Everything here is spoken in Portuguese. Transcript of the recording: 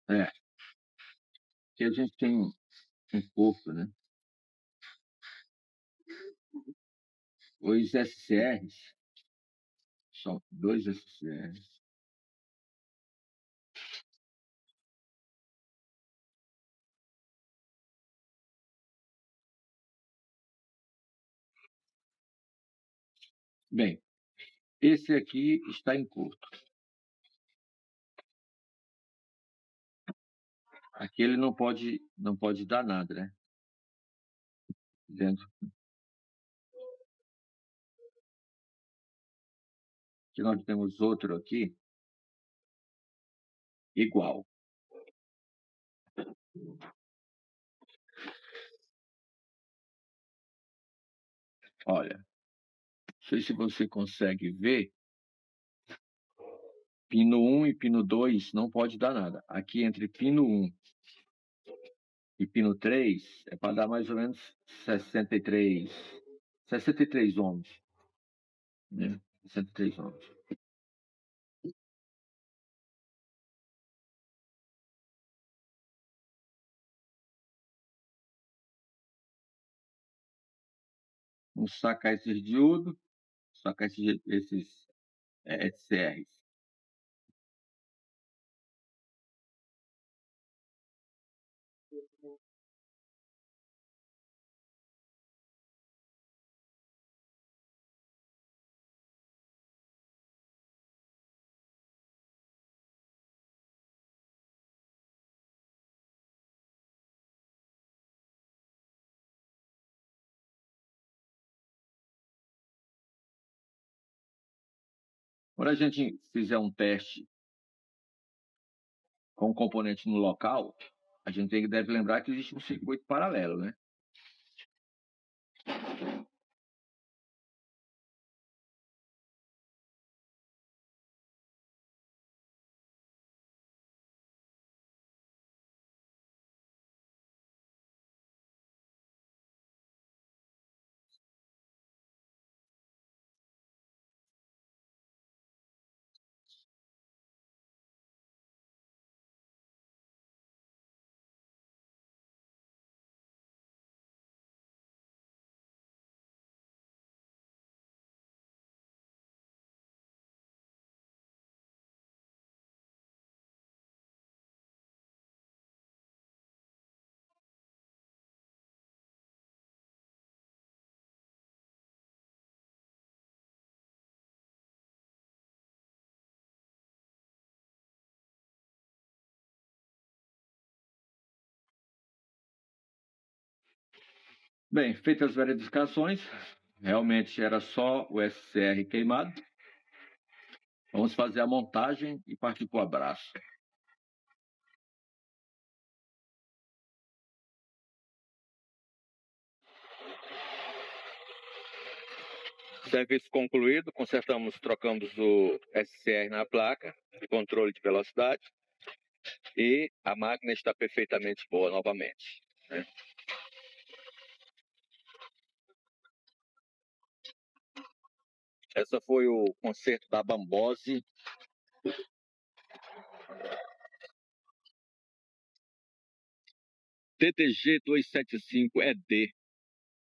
É, que a gente tem um corpo, né? Os SCRs, são 2 SCRs. Bem, esse aqui está em curto. Aqui ele não pode dar nada, né? Dentro. Que nós temos outro aqui igual. Olha, não sei se você consegue ver, pino 1 e pino 2 não pode dar nada. Aqui entre pino 1 e pino 3 é para dar mais ou menos 63 ohms, né? 63 ohms. Vamos sacar esses diodos, sacar esses SCRs. Quando a gente fizer um teste com o componente no local, a gente deve lembrar que existe um circuito paralelo, né? Bem, feitas as verificações, realmente era só o SCR queimado. Vamos fazer a montagem e partir para o abraço. Serviço concluído, trocamos o SCR na placa de controle de velocidade e a máquina está perfeitamente boa novamente, né? Essa foi o conserto da Bambose TTG 275ED.